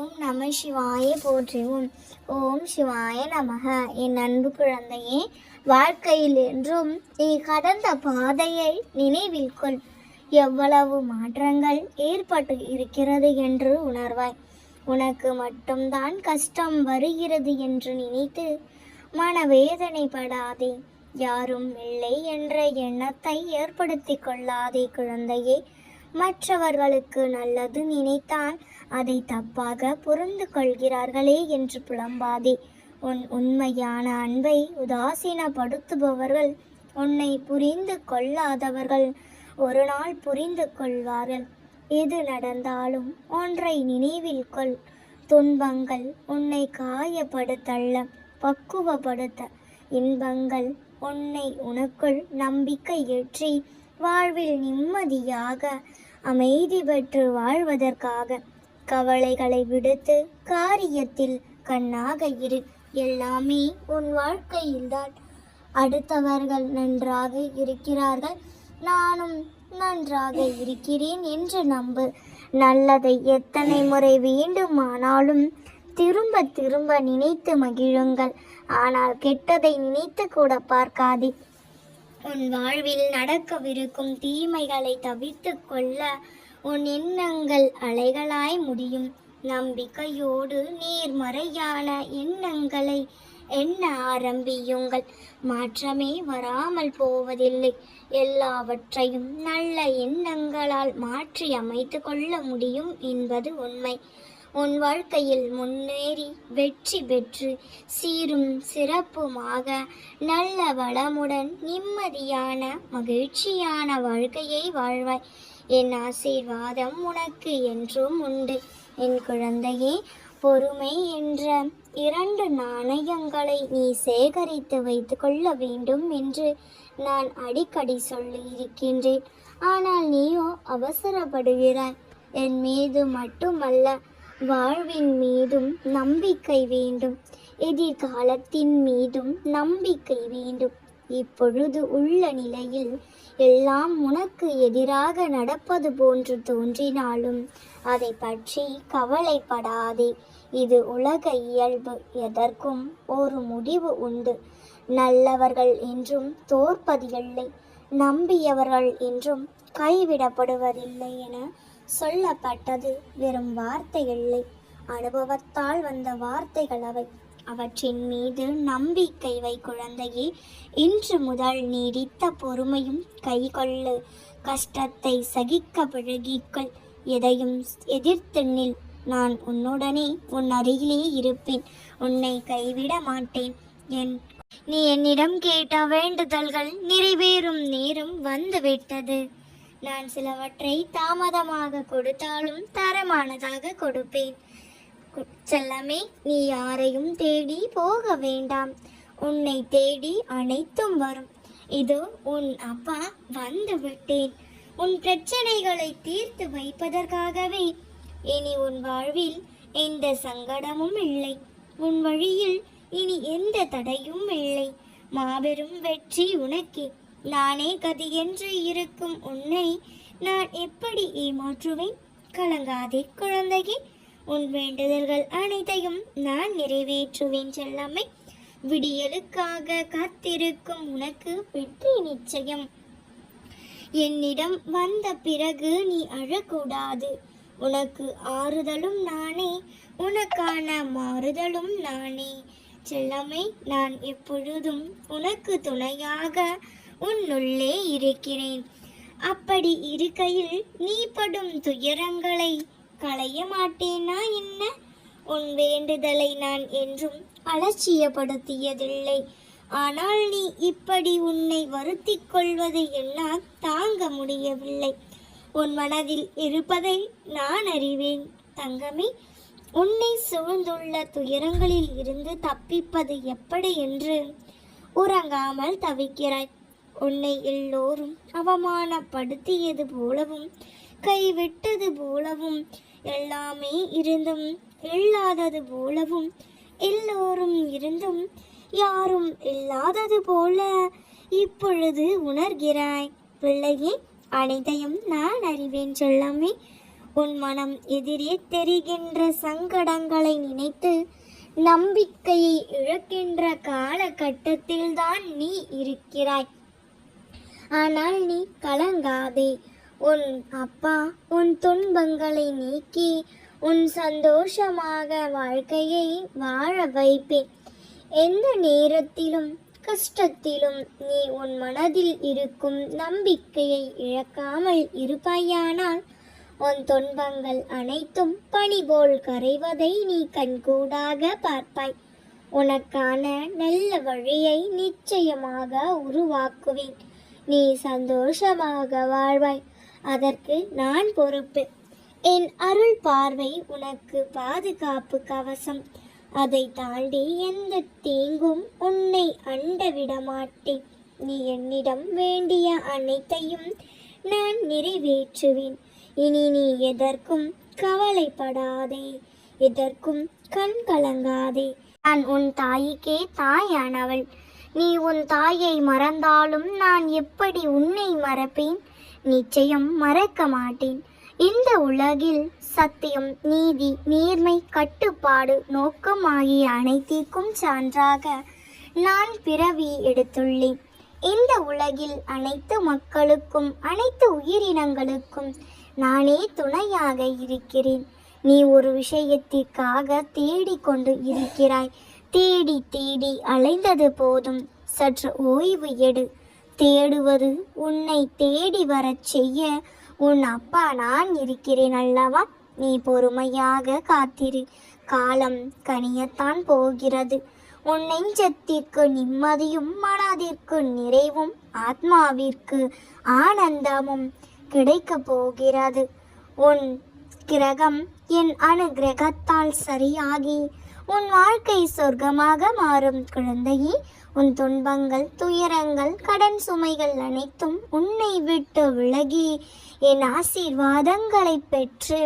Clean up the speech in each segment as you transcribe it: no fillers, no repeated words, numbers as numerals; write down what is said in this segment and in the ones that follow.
ஓம் நம சிவாய போற்றுவோம். ஓம் சிவாய நமக. என் அன்பு குழந்தையே, வாழ்க்கையில் என்றும் நீ கடந்த பாதையை நினைவில் கொள். எவ்வளவு மாற்றங்கள் ஏற்பட்டு இருக்கிறது என்று உணர்வாய். உனக்கு மட்டும்தான் கஷ்டம் வருகிறது என்று நினைத்து மனவேதனைப்படாதே. யாரும் இல்லை என்ற எண்ணத்தை ஏற்படுத்தி கொள்ளாதே குழந்தையே. மற்றவர்களுக்கு நல்லது நினைத்தான் அதை தப்பாக புரிந்து கொள்கிறார்களே என்று புலம்பாதே. உன் உண்மையான அன்பை உதாசீனப்படுத்துபவர்கள், உன்னை புரிந்து கொள்ளாதவர்கள் ஒரு நாள் புரிந்து கொள்வார்கள். எது நடந்தாலும் ஒன்றை நினைவில் கொள். துன்பங்கள் உன்னை காயப்படுத்தல்ல, பக்குவப்படுத்த. இன்பங்கள் உன்னை உனக்குள் நம்பிக்கை ஏற்றி வாழ்வில் நிம்மதியாக அமைதி பெற்று வாழ்வதற்காக. கவலைகளை விடுத்து காரியத்தில் கண்ணாக இரு. எல்லாமே உன் வாழ்க்கையில்தான். அடுத்தவர்கள் நன்றாக இருக்கிறார்கள், நானும் நன்றாக இருக்கிறேன் என்று நம்பு. நல்லதை எத்தனை முறை வேண்டுமானாலும் திரும்ப திரும்ப நினைத்து மகிழுங்கள். ஆனால் கெட்டதை நினைத்து கூட பார்க்காதே. உன் வாழ்வில் நடக்கவிருக்கும் தீமைகளை தவிர்த்து கொள்ள உன் எண்ணங்கள் அலைகளாய் முடியும். நம்பிக்கையோடு நேர்மறையான எண்ணங்களை எண்ண ஆரம்பியுங்கள். மாற்றமே வராமல் போவதில்லை. எல்லாவற்றையும் நல்ல எண்ணங்களால் மாற்றி அமைத்து கொள்ள முடியும் என்பது உண்மை. உன் வாழ்க்கையில் முன்னேறி வெற்றி பெற்று சீரும் சிறப்புமாக நல்ல வளமுடன் நிம்மதியான மகிழ்ச்சியான வாழ்க்கையை வாழ்வாய். என் ஆசீர்வாதம் உனக்கு என்றும் உண்டு. என் குழந்தையே, பொறுமை என்ற 2 நாணயங்களை நீ சேகரித்து வைத்து கொள்ள வேண்டும் என்று நான் அடிக்கடி சொல்லியிருக்கின்றேன். ஆனால் நீயோ அவசரப்படுகிறாய். என் மீது மட்டுமல்ல, வாழ்வின் மீதும் நம்பிக்கை வேண்டும். எதிர்காலத்தின் மீதும் நம்பிக்கை வேண்டும். இப்பொழுது உள்ள நிலையில் எல்லாம் உனக்கு எதிராக நடப்பது போன்று தோன்றினாலும் அதை பற்றி கவலைப்படாதே. இது உலக இயல்பு. எதற்கும் ஒரு முடிவு உண்டு. நல்லவர்கள் என்றும் தோற்பதில்லை, நம்பியவர்கள் என்றும் கைவிடப்படுவதில்லை என சொல்லப்பட்டது வெறும் வார்த்தையில்லை, அனுபவத்தால் வந்த வார்த்தைகள் அவை. அவற்றின் மீது நம்பிக்கை வை குழந்தையே. இன்று முதல் நீடித்த பொறுமையும் கைகொள்ளு. கஷ்டத்தை சகிக்க பழகிக்கொள். எதையும் எதிர்த்து நில். நான் உன்னுடனே உன் அருகிலே இருப்பேன். உன்னை கைவிட மாட்டேன். நீ என்னிடம் கேட்ட வேண்டுதல்கள் நிறைவேறும் நேரம் வந்துவிட்டது. நான் சிலவற்றை தாமதமாக கொடுத்தாலும் தரமானதாக கொடுப்பேன். செல்லமே, நீ யாரையும் தேடி போக வேண்டாம். உன்னை தேடி அனைத்தும் வரும். இதோ உன் அப்பா வந்து விட்டேன். உன் பிரச்சனைகளை தீர்த்து வைப்பதற்காகவே. இனி உன் வாழ்வில் எந்த சங்கடமும் இல்லை. உன் வழியில் இனி எந்த தடையும் இல்லை. மாபெரும் வெற்றி உனக்கே. நானே கதி என்று இருக்கும் உன்னை நான் எப்படி ஏமாற்றுவேன்? கலங்காதே குழந்தையே. உன் வேண்டுதல்கள் அனைத்தையும் நான் நிறைவேற்றுவேன் செல்லம்மை. விடியலுக்காக காத்திருக்கும் உனக்கு வெற்றி நிச்சயம். என்னிடம் வந்த பிறகு நீ அழக்கூடாது. உனக்கு ஆறுதலும் நானே, உனக்கான மாறுதலும் நானே. செல்லம்மை, நான் எப்பொழுதும் உனக்கு துணையாக உன்னுள்ளே இருக்கிறேன். அப்படி இருக்கையில் நீ படும் துயரங்களை களைய மாட்டேனா என்ன? உன் வேண்டுதலை நான் என்றும் அலட்சியப்படுத்தியதில்லை. ஆனால் நீ இப்படி உன்னை வருத்திக் கொள்வதை என்னால் தாங்க முடியவில்லை. உன் மனதில் இருப்பதை நான் அறிவேன் தங்கமே. உன்னை சூழ்ந்துள்ள துயரங்களில் இருந்து தப்பிப்பது எப்படி என்று உறங்காமல் தவிக்கிறாய். உன்னை எல்லோரும் அவமானப்படுத்தியது போலவும் கைவிட்டது போலவும் எல்லாமே இருந்தும் இல்லாதது போலவும் எல்லோரும் இருந்தும் யாரும் இல்லாதது போல இப்பொழுது உணர்கிறாய் பிள்ளையே. அனைத்தையும் நான் அறிவேன் சொல்லாமே. உன் மனம் எதிரே தெரிகின்ற சங்கடங்களை நினைத்து நம்பிக்கையை இழக்கின்ற காலகட்டத்தில்தான் நீ இருக்கிறாய். ஆனால் நீ கலங்காதே. உன் அப்பா உன் துன்பங்களை நீக்கி உன் சந்தோஷமாக வாழ்க்கையை வாழ வைப்பேன். எந்த நேரத்திலும் கஷ்டத்திலும் நீ உன் மனதில் இருக்கும் நம்பிக்கையை இழக்காமல் இருப்பாயானால் உன் துன்பங்கள் அனைத்தும் பனி போல் கரைவதை நீ கண்கூடாக பார்ப்பாய். உனக்கான நல்ல வழியை நிச்சயமாக உருவாக்குவேன். நீ சந்தோஷமாக வாழ்வாய். அதற்கு நான் பொறுப்பு. என் அருள் பார்வை உனக்கு பாதுகாப்பு கவசம். அதை தாண்டி எந்த தீங்கும் உன்னை அண்ட விட மாட்டேன். நீ என்னிடம் வேண்டிய அனைத்தையும் நான் நிறைவேற்றுவேன். இனி நீ எதற்கும் கவலைப்படாதே, எதற்கும் கண் கலங்காதே. நான் உன் தாய்க்கே தாயானவள். நீ உன் தாயை மறந்தாலும் நான் எப்படி உன்னை மறப்பேன்? நிச்சயம் மறக்க மாட்டேன். இந்த உலகில் சத்தியம், நீதி, நேர்மை, கட்டுப்பாடு, நோக்கம் ஆகிய அனைத்திற்கும் சான்றாக நான் பிறவி எடுத்துள்ளேன். இந்த உலகில் அனைத்து மக்களுக்கும் அனைத்து உயிரினங்களுக்கும் நானே துணையாக இருக்கிறேன். நீ ஒரு விஷயத்திற்காக தேடிக்கொண்டு இருக்கிறாய். தேடி தேடி அலைந்தது போதும். சற்று ஓய்வு எடு. தேடுவது உன்னை தேடி வரச் செய்ய உன் அப்பா நான் இருக்கிறேன் அல்லவா? நீ பொறுமையாக காத்திரு. காலம் கனியத்தான் போகிறது. உன் நெஞ்சத்திற்கு நிம்மதியும் மனதிற்கு நிறைவும் ஆத்மாவிற்கு ஆனந்தமும் கிடைக்க போகிறது. உன் கிரகம் என் அனுகிரகத்தால் சரியாகி உன் வாழ்க்கை சொர்க்கமாக மாறும் குழந்தையே. உன் துன்பங்கள், துயரங்கள், கடன் சுமைகள் அனைத்தும் உன்னை விட்டு விலகி என் ஆசீர்வாதங்களை பெற்று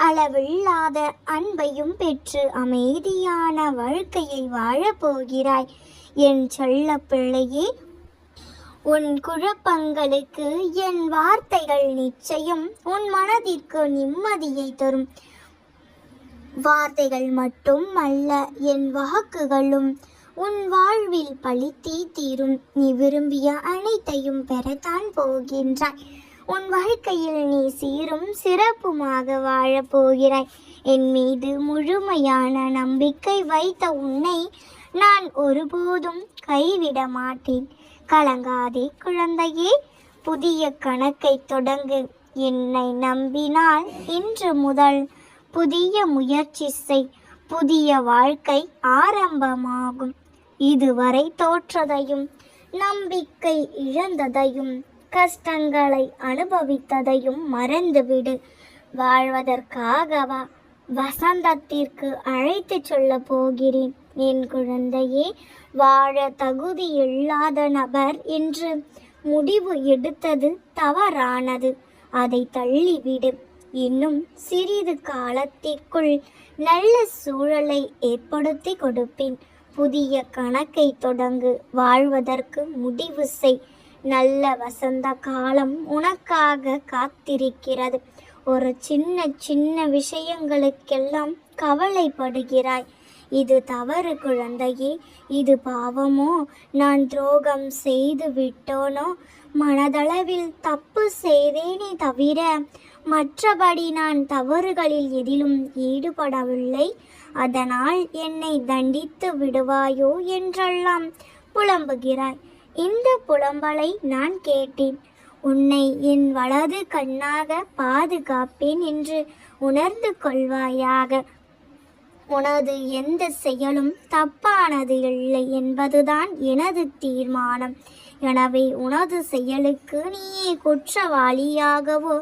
அளவில்லாத அன்பையும் பெற்று அமைதியான வாழ்க்கையை வாழப்போகிறாய். என் செல்ல பிள்ளையே, உன் குழப்பங்களுக்கு என் வார்த்தைகள் நிச்சயம் உன் மனதிற்கு நிம்மதியை தரும். வார்த்தைகள் மட்டும் அல்ல, என் வாக்குகளும் உன் வாழ்வில் பழித்தே தீரும். நீ விரும்பிய அனைத்தையும் பெறத்தான் போகின்றாய். உன் வாழ்க்கையில் நீ சீரும் சிறப்புமாக வாழப்போகிறாய். என் மீது முழுமையான நம்பிக்கை வைத்த உன்னை நான் ஒருபோதும் கைவிட மாட்டேன். கலங்காதே குழந்தையே. புதிய கணக்கை தொடங்கு. என்னை நம்பினால் இன்று முதல் புதிய முயற்சி செய். புதிய வாழ்க்கை ஆரம்பமாகும். இதுவரை தோற்றதையும் நம்பிக்கை இழந்ததையும் கஷ்டங்களை அனுபவித்ததையும் மறந்துவிடு. வாழ்வதற்காகவா வசந்தத்திற்கு அழைத்து சொல்ல போகிறேன். என் குழந்தையே, வாழ தகுதியில்லாத நபர் என்று முடிவு எடுத்தது தவறானது. அதை தள்ளிவிடு. இன்னும் சிறிது காலத்திற்குள் நல்ல சூழலை ஏற்படுத்தி கொடுப்பேன். புதிய கணக்கை தொடங்கு. வாழ்வதற்கு முடிவு செய். நல்ல வசந்த காலம் உனக்காக காத்திருக்கிறது. ஒரு சின்ன சின்ன விஷயங்களுக்கெல்லாம் கவலைப்படுகிறாய். இது தவறு குழந்தையே. இது பாவமோ? நான் துரோகம் செய்து விட்டோனோ? மனதளவில் தப்பு செய்தேனே தவிர மற்றபடி நான் தவறுகளில் எதிலும் ஈடுபடவில்லை. அதனால் என்னை தண்டித்து விடுவாயோ என்றெல்லாம் புலம்புகிறாய். இந்த புலம்பலை நான் கேட்டேன். உன்னை என் வலது கண்ணாக பாதுகாப்பேன் என்று உணர்ந்து கொள்வாயாக. உனது எந்த செயலும் தப்பானது இல்லை என்பதுதான் எனது தீர்மானம். எனவே உனது செயலுக்கு நீயே குற்றவாளியாகவோ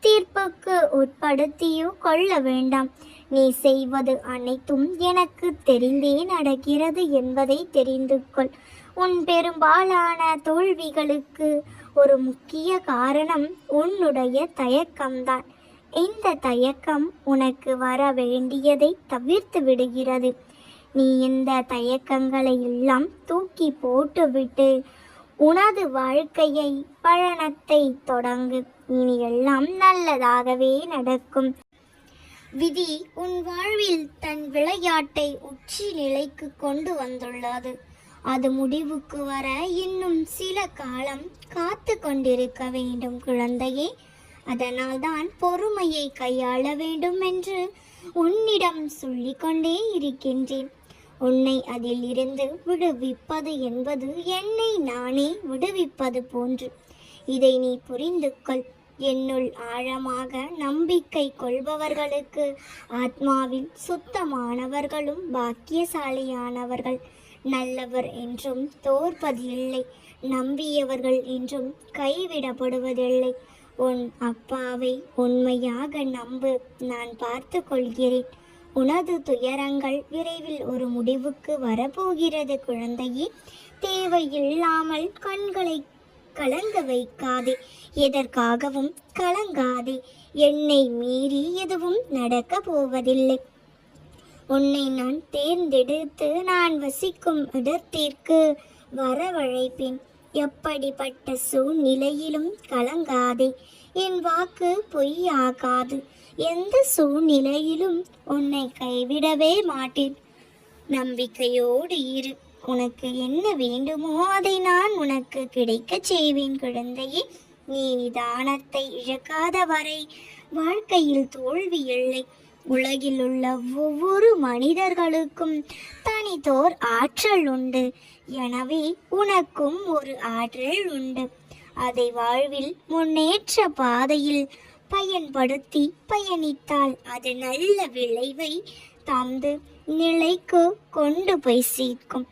தீர்ப்புக்கு உட்படுத்தியோ கொள்ள வேண்டாம். நீ செய்வது அனைத்தும் எனக்கு தெரிந்தே நடக்கிறது என்பதை தெரிந்து கொள். உன் பெரும்பாலான தோல்விகளுக்கு ஒரு முக்கிய காரணம் உன்னுடைய தயக்கம்தான். இந்த தயக்கம் உனக்கு வர வேண்டியதை தவிர்த்து விடுகிறது. நீ இந்த தயக்கங்களை எல்லாம் தூக்கி போட்டுவிட்டு உனது வாழ்க்கையை பயணத்தை தொடங்கு. இனி எல்லாம் நல்லதாகவே நடக்கும். விதி உன் வாழ்வில் தன் விளையாட்டை உச்சி நிலைக்கு கொண்டு வந்துள்ளது. அது முடிவுக்கு வர இன்னும் சில காலம் காத்து கொண்டிருக்க வேண்டும் குழந்தையே. அதனால்தான் பொறுமையை கையாள வேண்டும் என்று உன்னிடம் சொல்லிக்கொண்டே இருக்கின்றேன். உன்னை அதில் இருந்து விடுவிப்பது என்பது என்னை நானே விடுவிப்பது போன்று. இதை நீ புரிந்து கொள். என்னுள் ஆழமாக நம்பிக்கை கொள்பவர்களுக்கு ஆத்மாவில் சுத்தமானவர்களும் பாக்கியசாலியானவர்கள். நல்லவர் என்றும் தோற்பதில்லை, நம்பியவர்கள் என்றும் கைவிடப்படுவதில்லை. உன் அப்பாவை உண்மையாக நம்பு, நான் பார்த்து கொள்கிறேன். உனது துயரங்கள் விரைவில் ஒரு முடிவுக்கு வரப்போகிறது குழந்தையே. தேவையில்லாமல் கண்களை கலங்க வைக்காதே, எதற்காகவும் கலங்காதே. என்னை மீறி எதுவும் நடக்க போவதில்லை. உன்னை நான் தேர்ந்தெடுத்து நான் வசிக்கும் இடத்திற்கு வரவழைப்பேன். எப்படிப்பட்ட சூழ்நிலையிலும் கலங்காதே. என் வாக்கு பொய்யாகாது. எந்த சூழ்நிலையிலும் உன்னை கைவிடவே மாட்டேன். நம்பிக்கையோடு இரு. உனக்கு என்ன வேண்டுமோ அதை நான் உனக்கு கிடைக்கச் செய்வேன் குழந்தையே. நீ நிதானத்தை இழக்காத வரை வாழ்க்கையில் தோல்வி இல்லை. உலகில் உள்ள ஒவ்வொரு மனிதர்களுக்கும் தனித்தோர் ஆற்றல் உண்டு. எனவே உனக்கும் ஒரு ஆற்றல் உண்டு. அதை வாழ்வில் முன்னேற்ற பாதையில் பயன்படுத்தி பயணித்தால் அது நல்ல விளைவை தந்து நிலைக்கு கொண்டு போய் சேர்க்கும்.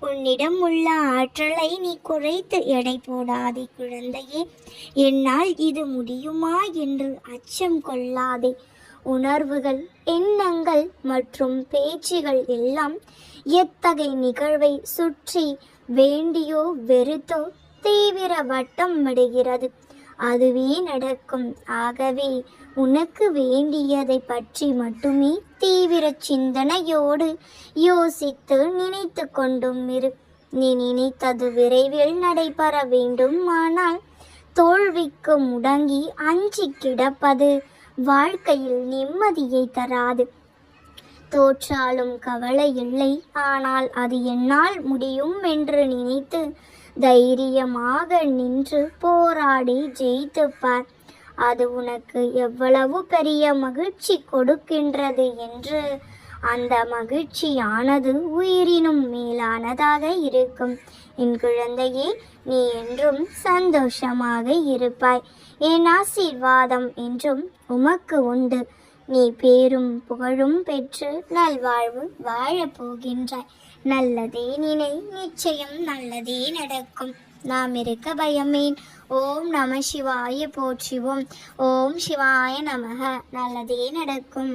உன்னிடம் உள்ள ஆற்றலை நீ குறைத்து எடை போடாதே குழந்தையே. என்னால் இது முடியுமா என்று அச்சம் கொள்ளாதே. உணர்வுகள், எண்ணங்கள் மற்றும் பேச்சுகள் எல்லாம் எத்தகைய நிகழ்வை சுற்றி வேண்டியோ வெறுத்தோ தீவிர வட்டம் விடுகிறது. அதுவே நடக்கும். ஆகவே உனக்கு வேண்டியதை பற்றி மட்டுமே தீவிர சிந்தனையோடு யோசித்து நினைத்து கொண்டும் இரு. நீ நினைத்தது விரைவில் நடைபெற வேண்டும். ஆனால் தோல்விக்கு முடங்கி அஞ்சி கிடப்பது வாழ்க்கையில் நிம்மதியை தராது. தோற்றாலும் கவலை இல்லை, ஆனால் அது என்னால் முடியும் என்று நினைத்து தைரியமாக நின்று போராடி ஜெயித்து பார். அது உனக்கு எவ்வளவு பெரிய மகிழ்ச்சி கொடுக்கின்றது என்று. அந்த மகிழ்ச்சியானது உயிரினும் மேலானதாக இருக்கும். என் குழந்தையே, நீ என்றும் சந்தோஷமாக இருப்பாய். என் ஆசீர்வாதம் என்றும் உமக்கு உண்டு. நீ பேரும் புகழும் பெற்று நல்வாழ்வு வாழப்போகின்றாய். நல்லதே நினை, நிச்சயம் நல்லதே நடக்கும். நாம் இருக்க பயமேன். ஓம் நம சிவாய போற்றிவோம். ஓம் சிவாய நமக. நல்லதே நடக்கும்.